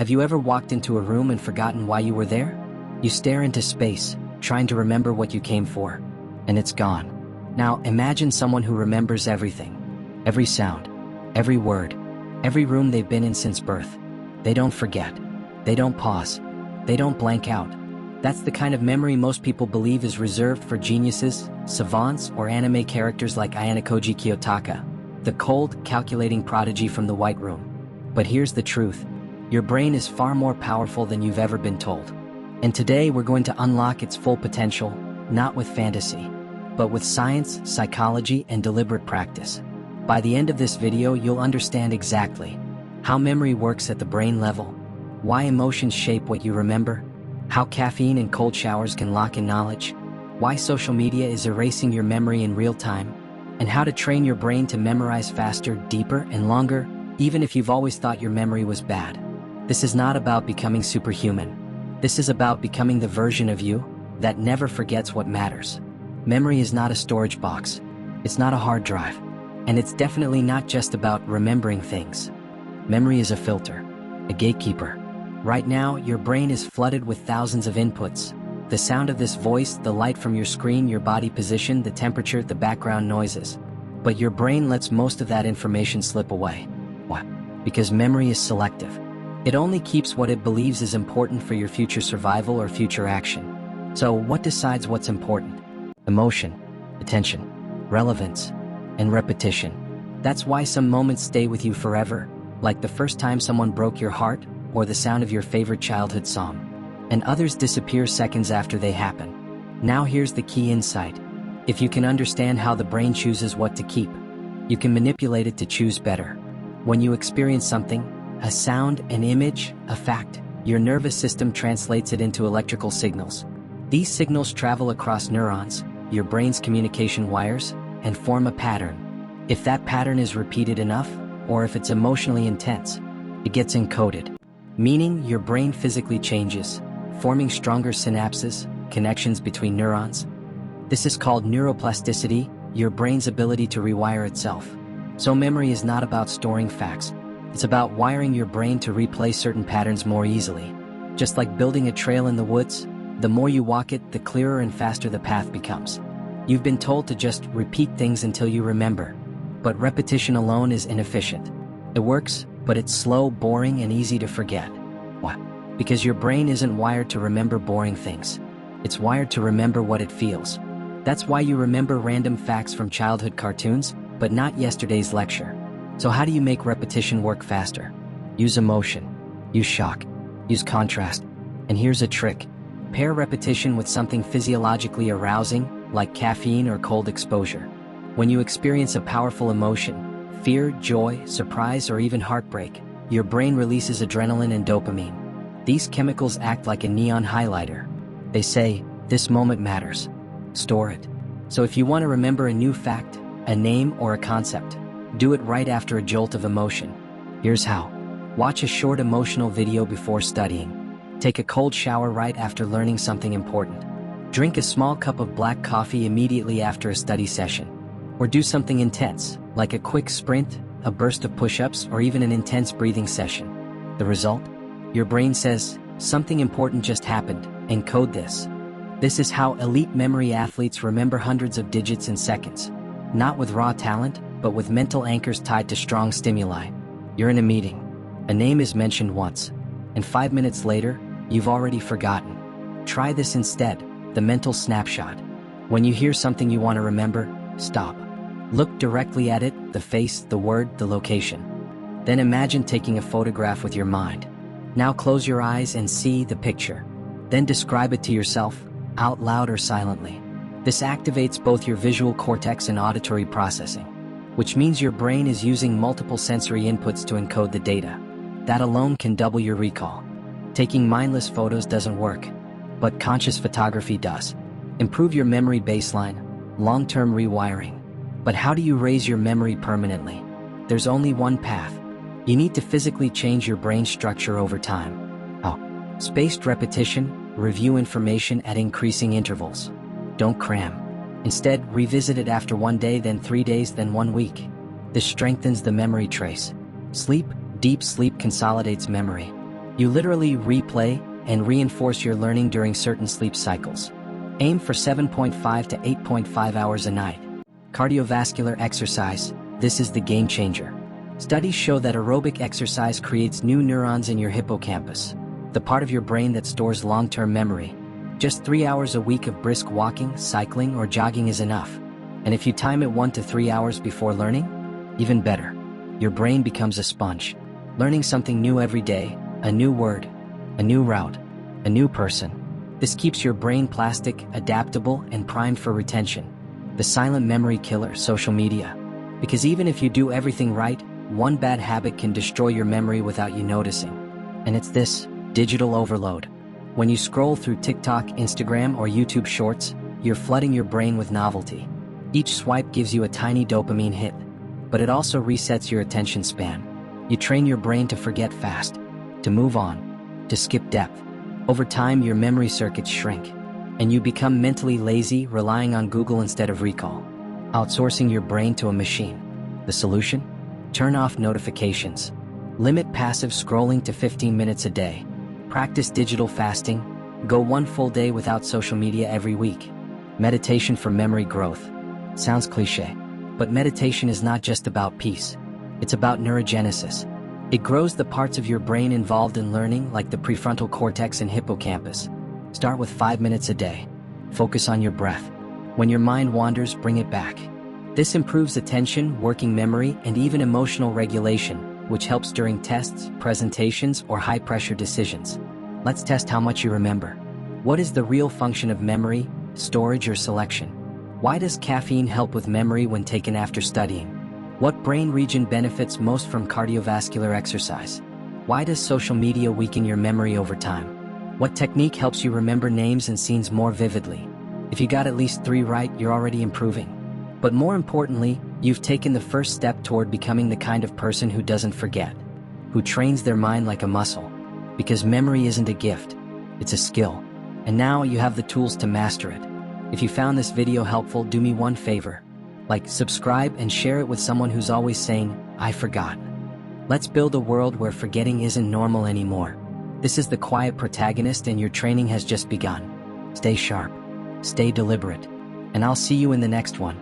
Have you ever walked into a room and forgotten why you were there? You stare into space, trying to remember what you came for, and it's gone. Now imagine someone who remembers everything. Every sound, every word, every room they've been in since birth. They don't forget. They don't pause. They don't blank out. That's the kind of memory most people believe is reserved for geniuses, savants, or anime characters like Ayanokoji Kiyotaka, the cold, calculating prodigy from the White Room. But here's the truth. Your brain is far more powerful than you've ever been told. And today we're going to unlock its full potential, not with fantasy, but with science, psychology, and deliberate practice. By the end of this video, you'll understand exactly how memory works at the brain level, why emotions shape what you remember, how caffeine and cold showers can lock in knowledge, why social media is erasing your memory in real time, and how to train your brain to memorize faster, deeper, and longer, even if you've always thought your memory was bad. This is not about becoming superhuman. This is about becoming the version of you that never forgets what matters. Memory is not a storage box. It's not a hard drive. And it's definitely not just about remembering things. Memory is a filter, a gatekeeper. Right now, your brain is flooded with thousands of inputs. The sound of this voice, the light from your screen, your body position, the temperature, the background noises. But your brain lets most of that information slip away. Why? Because memory is selective. It only keeps what it believes is important for your future survival or future action. So what decides what's important? Emotion, attention, relevance, and repetition. That's why some moments stay with you forever, like the first time someone broke your heart or the sound of your favorite childhood song. And others disappear seconds after they happen. Now here's the key insight. If you can understand how the brain chooses what to keep, you can manipulate it to choose better. When you experience something, a sound, an image, a fact, your nervous system translates it into electrical signals. These signals travel across neurons, your brain's communication wires, and form a pattern. If that pattern is repeated enough, or if it's emotionally intense, it gets encoded. Meaning your brain physically changes, forming stronger synapses, connections between neurons. This is called neuroplasticity, your brain's ability to rewire itself. So memory is not about storing facts. It's about wiring your brain to replay certain patterns more easily. Just like building a trail in the woods, the more you walk it, the clearer and faster the path becomes. You've been told to just repeat things until you remember. But repetition alone is inefficient. It works, but it's slow, boring, and easy to forget. Why? Because your brain isn't wired to remember boring things. It's wired to remember what it feels. That's why you remember random facts from childhood cartoons, but not yesterday's lecture. So how do you make repetition work faster? Use emotion, use shock, use contrast. And here's a trick. Pair repetition with something physiologically arousing, like caffeine or cold exposure. When you experience a powerful emotion, fear, joy, surprise, or even heartbreak, your brain releases adrenaline and dopamine. These chemicals act like a neon highlighter. They say, this moment matters. Store it. So if you want to remember a new fact, a name, or a concept, do it right after a jolt of emotion. Here's how. Watch a short emotional video before studying. Take a cold shower right after learning something important. Drink a small cup of black coffee immediately after a study session. Or do something intense, like a quick sprint, a burst of push-ups, or even an intense breathing session. The result? Your brain says, something important just happened, encode this. This is how elite memory athletes remember hundreds of digits in seconds. Not with raw talent, but with mental anchors tied to strong stimuli. You're in a meeting. A name is mentioned once, and 5 minutes later, you've already forgotten. Try this instead, the mental snapshot. When you hear something you want to remember, stop. Look directly at it, the face, the word, the location. Then imagine taking a photograph with your mind. Now close your eyes and see the picture. Then describe it to yourself, out loud or silently. This activates both your visual cortex and auditory processing, which means your brain is using multiple sensory inputs to encode the data. That alone can double your recall. Taking mindless photos doesn't work, but conscious photography does. Improve your memory baseline, long-term rewiring. But how do you raise your memory permanently? There's only one path. You need to physically change your brain structure over time. How? Spaced repetition, review information at increasing intervals. Don't cram. Instead, revisit it after 1 day, then 3 days, then 1 week. This strengthens the memory trace. Sleep, deep sleep consolidates memory. You literally replay and reinforce your learning during certain sleep cycles. Aim for 7.5 to 8.5 hours a night. Cardiovascular exercise, this is the game changer. Studies show that aerobic exercise creates new neurons in your hippocampus, the part of your brain that stores long-term memory. Just 3 hours a week of brisk walking, cycling, or jogging is enough. And if you time it 1 to 3 hours before learning, even better. Your brain becomes a sponge, learning something new every day, a new word, a new route, a new person. This keeps your brain plastic, adaptable, and primed for retention. The silent memory killer, social media. Because even if you do everything right, one bad habit can destroy your memory without you noticing. And it's this: digital overload. When you scroll through TikTok, Instagram, or YouTube Shorts, you're flooding your brain with novelty. Each swipe gives you a tiny dopamine hit, but it also resets your attention span. You train your brain to forget fast, to move on, to skip depth. Over time, your memory circuits shrink, and you become mentally lazy, relying on Google instead of recall, outsourcing your brain to a machine. The solution? Turn off notifications. Limit passive scrolling to 15 minutes a day. Practice digital fasting. Go 1 full day without social media every week. Meditation for memory growth. Sounds cliche, but meditation is not just about peace. It's about neurogenesis. It grows the parts of your brain involved in learning, like the prefrontal cortex and hippocampus. Start with 5 minutes a day. Focus on your breath. When your mind wanders, bring it back. This improves attention, working memory, and even emotional regulation, which helps during tests, presentations, or high-pressure decisions. Let's test how much you remember. What is the real function of memory, storage, or selection? Why does caffeine help with memory when taken after studying? What brain region benefits most from cardiovascular exercise? Why does social media weaken your memory over time? What technique helps you remember names and scenes more vividly? If you got at least 3 right, you're already improving. But more importantly, you've taken the first step toward becoming the kind of person who doesn't forget, who trains their mind like a muscle. Because memory isn't a gift, it's a skill. And now you have the tools to master it. If you found this video helpful, do me one favor. Like, subscribe, and share it with someone who's always saying, "I forgot." Let's build a world where forgetting isn't normal anymore. This is the quiet protagonist, and your training has just begun. Stay sharp, stay deliberate, and I'll see you in the next one.